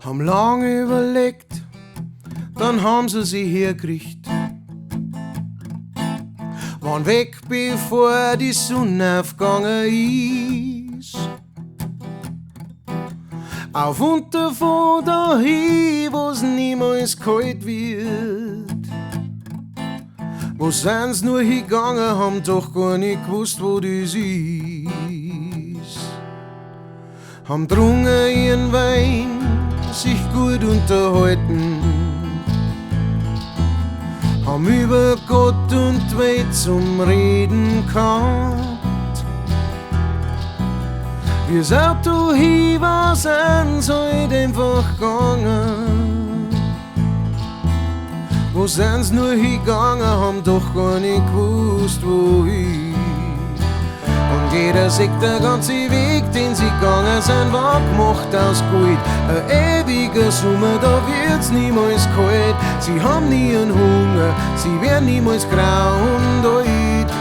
Haben lange überlegt, dann haben sie hergekriegt. Waren weg, bevor die Sonne aufgegangen ist. Auf und davon dahin, wo's niemals kalt wird. Wo sind's nur hingegangen, haben doch gar nicht gewusst, wo das ist. Haben drungen ihren Wein, sich gut unterhalten. Haben über Gott und Welt zum Reden gehabt. Wie's Auto hin war, sind's halt einfach gegangen. Wo sind's nur hingegangen, haben doch gar nicht gewusst, wohin. Und jeder sagt, der ganze Weg, den sie gegangen sind, war gemacht aus Gold. Ein ewiger Sommer, da wird's niemals kalt. Sie haben nie einen Hunger, sie werden niemals grau und alt.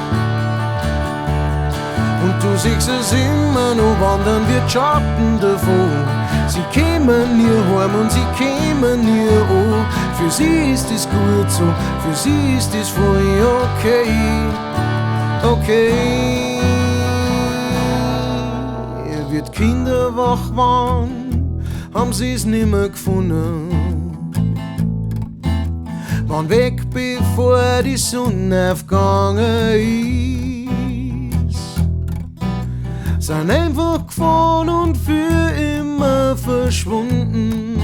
Und du siehst es immer noch wandern, wird Schatten davon. Sie kämen nie heim und sie kämen nie an. Für sie ist es gut so, für sie ist es voll okay. Okay. Wird Kinder wach waren, haben sie es nimmer gefunden. Waren weg, bevor die Sonne aufgegangen ist. Sind einfach gefahren und für immer verschwunden.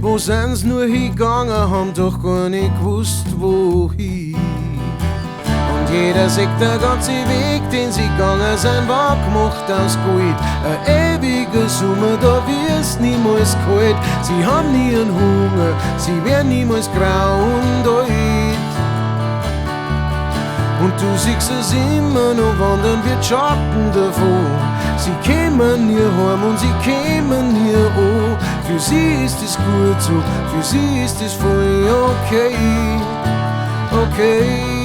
Wo sind's nur hingegangen, haben doch gar nicht gewusst, wohin. Jeder sagt, der ganze Weg, den sie gegangen sind, war gemacht aus Gold. Ein ewiger Sommer, da wird's niemals kalt. Sie haben nie einen Hunger, sie werden niemals grau und alt. Und du siehst es immer noch wandern, wird Schatten davon. Sie kämen nie heim und sie kämen nie an. Für sie ist es gut so, für sie ist es voll okay. Okay.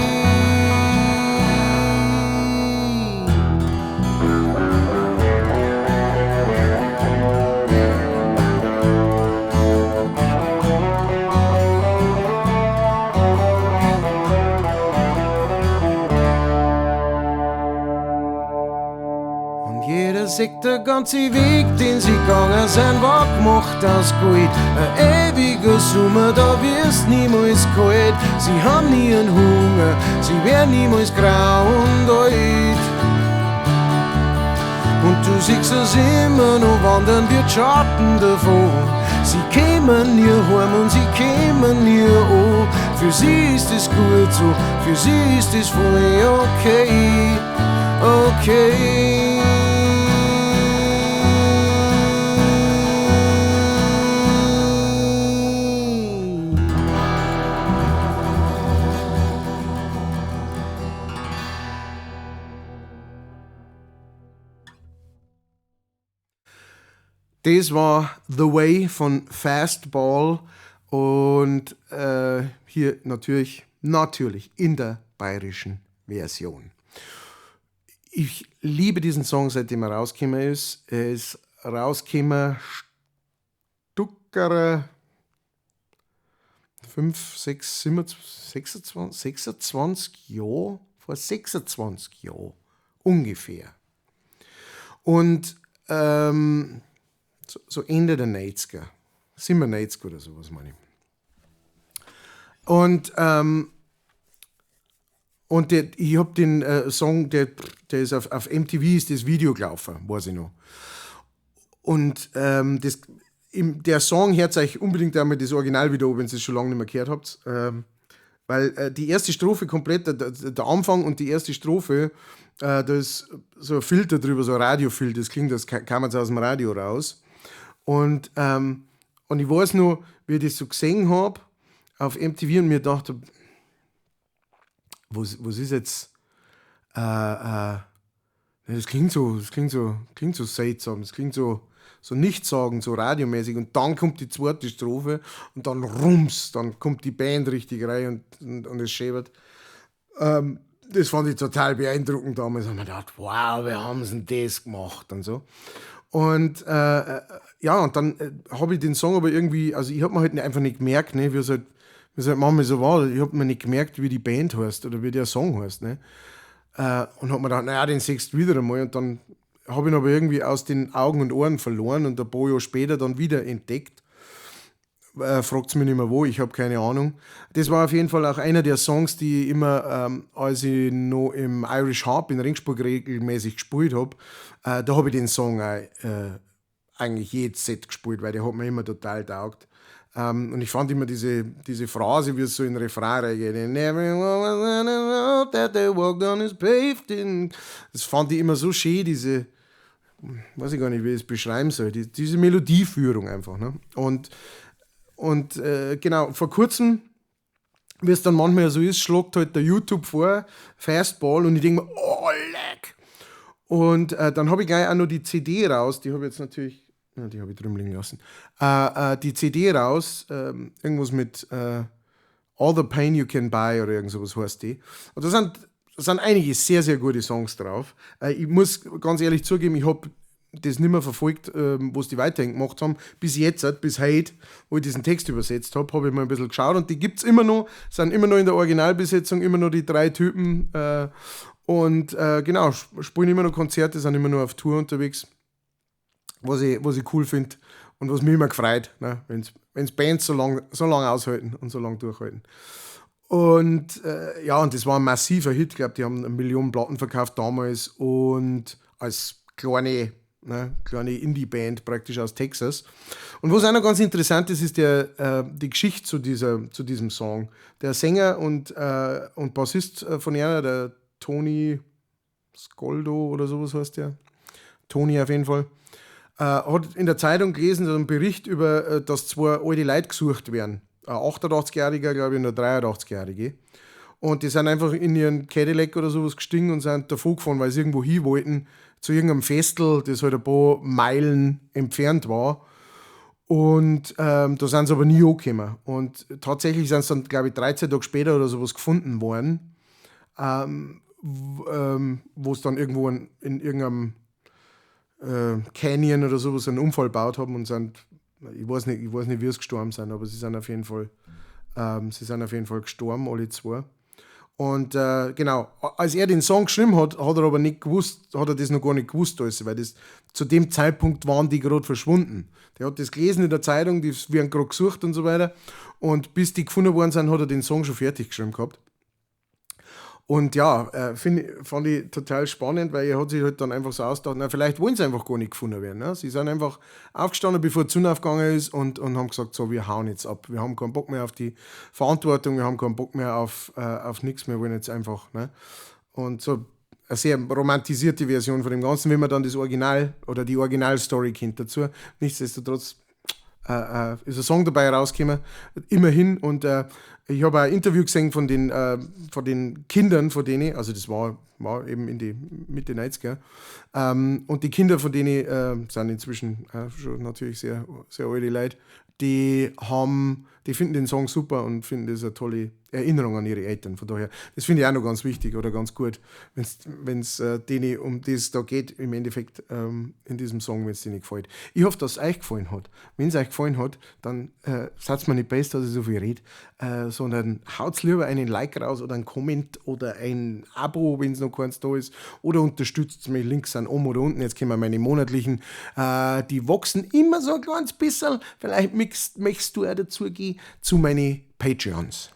Sagt, der ganze Weg, den sie gegangen sind, war gemacht aus Gold. Ein ewiger Sommer, da wird's niemals kalt. Sie haben nie einen Hunger, sie werden niemals grau und alt. Und du siehst es immer noch wandern, wird Schatten davon. Sie kämen nie heim und sie kämen nie an. Für sie ist es gut so, für sie ist es voll okay. Okay. Das war The Way von Fastball und hier natürlich in der bayerischen Version. Ich liebe diesen Song, seitdem er rausgekommen ist. Er ist rausgekommen Stuckerer 5, 6, 26 Jahre, vor 26 Jahren ungefähr. Und so Ende der 90er, 97 oder sowas, meine ich. Und ich habe den Song, der ist auf MTV, ist das Video gelaufen, weiß ich noch. Und der Song hört euch unbedingt einmal das Original wieder an, wenn ihr es schon lange nicht mehr gehört habt. Weil die erste Strophe komplett, der Anfang und die erste Strophe, da ist so ein Filter drüber, so ein Radiofilter, das klingt, das kam jetzt aus dem Radio raus. Und ich weiß noch, wie ich das so gesehen habe auf MTV und mir dachte, was ist jetzt? Das klingt so seltsam, das klingt so nichtssagend, so radiomäßig. Und dann kommt die zweite Strophe und dann rums, dann kommt die Band richtig rein und es schäbert. Das fand ich total beeindruckend damals. Und ich mir gedacht, wow, wie haben sie denn das gemacht und so. Und ja, und dann habe ich den Song aber irgendwie, also ich habe mir halt einfach nicht gemerkt, ne, wie es halt manchmal so war, ich habe mir nicht gemerkt, wie die Band heißt oder wie der Song heißt. Ne? Und habe mir gedacht, naja, den siehst du wieder einmal. Und dann habe ich ihn aber irgendwie aus den Augen und Ohren verloren und ein paar Jahre später dann wieder entdeckt. Fragt mich nicht mehr wo, ich habe keine Ahnung. Das war auf jeden Fall auch einer der Songs, die ich immer, als ich noch im Irish Harp in Ringsburg regelmäßig gespielt habe, da habe ich den Song auch, eigentlich jedes Set gespielt, weil der hat mir immer total taugt. Und ich fand immer diese Phrase, wie es so in den Refrain reingeht, "And everyone that they walked on is paved in." Das fand ich immer so schön, weiß ich gar nicht, wie ich es beschreiben soll, diese Melodieführung einfach. Ne? Und genau, vor kurzem, wie es dann manchmal so ist, schlägt halt der YouTube vor, Fastball, und ich denke mir, oh, leck! Und dann habe ich gleich auch noch die CD raus, die habe ich jetzt natürlich, ja, die habe ich drüben liegen lassen, die CD raus, irgendwas mit All the Pain You Can Buy oder irgend sowas heißt die. Und da sind einige sehr, sehr gute Songs drauf. Ich muss ganz ehrlich zugeben, ich habe das nicht mehr verfolgt, was die weiterhin gemacht haben. Bis jetzt, bis heute, wo ich diesen Text übersetzt habe ich mal ein bisschen geschaut und die gibt es immer noch, sind immer noch in der Originalbesetzung, immer noch die 3 Typen und genau, spielen immer noch Konzerte, sind immer noch auf Tour unterwegs, was ich cool finde und was mich immer gefreut, ne? Wenn Bands so lang aushalten und so lang durchhalten. Und ja, und das war ein massiver Hit, ich glaube, die haben 1 Million Platten verkauft damals und als kleine Indie-Band praktisch aus Texas. Und was auch noch ganz interessant ist, ist die Geschichte zu diesem Song. Der Sänger und Bassist von ihr, der Tony Skoldo oder sowas heißt der, Tony auf jeden Fall, hat in der Zeitung gelesen, so einen Bericht über, dass 2 alte Leute gesucht werden. Ein 88-Jähriger, glaube ich, und ein 83-Jährige. Und die sind einfach in ihren Cadillac oder sowas gestiegen und sind davon gefahren, weil sie irgendwo hin wollten, zu irgendeinem Festel, das halt ein paar Meilen entfernt war. Und da sind sie aber nie angekommen. Und tatsächlich sind sie dann, glaube ich, 13 Tage später oder sowas gefunden worden, wo es dann irgendwo in irgendeinem Canyon oder sowas einen Unfall gebaut haben und sind, ich weiß nicht, wie sie gestorben sind, aber sie sind auf jeden Fall gestorben, alle 2. Und genau, als er den Song geschrieben hat, hat er aber nicht gewusst, hat er das noch gar nicht gewusst, alles, weil zu dem Zeitpunkt waren die gerade verschwunden. Der hat das gelesen in der Zeitung, die werden gerade gesucht und so weiter. Und bis die gefunden worden sind, hat er den Song schon fertig geschrieben gehabt. Und ja, fand ich total spannend, weil er hat sich halt dann einfach so ausgedacht, na, vielleicht wollen sie einfach gar nicht gefunden werden. Ne? Sie sind einfach aufgestanden, bevor die Sonne aufgegangen ist und haben gesagt, so, wir hauen jetzt ab. Wir haben keinen Bock mehr auf die Verantwortung, wir haben keinen Bock mehr auf nichts, wir wollen jetzt einfach. Ne? Und so eine sehr romantisierte Version von dem Ganzen, wenn man dann das Original oder die Originalstory kennt dazu. Nichtsdestotrotz ist ein Song dabei rausgekommen, immerhin. Und ich habe ein Interview gesehen von den Kindern von denen, also das war eben in die Mitte 90er. Und die Kinder von denen sind inzwischen schon natürlich sehr, sehr alte Leute. Die finden den Song super und finden das eine tolle Erinnerung an ihre Eltern. Von daher, das finde ich auch noch ganz wichtig oder ganz gut, wenn es denen um das da geht, im Endeffekt in diesem Song, wenn es denen gefällt. Ich hoffe, dass es euch gefallen hat. Wenn es euch gefallen hat, dann seid mir nicht best, dass ich so viel rede, sondern haut lieber einen Like raus oder einen Comment oder ein Abo, wenn es noch keins da ist, oder unterstützt mich, Links sind oben oder unten. Jetzt kommen meine monatlichen, die wachsen immer so ein kleines bisschen. Vielleicht möchtest du auch dazu gehen zu meinen Patreons.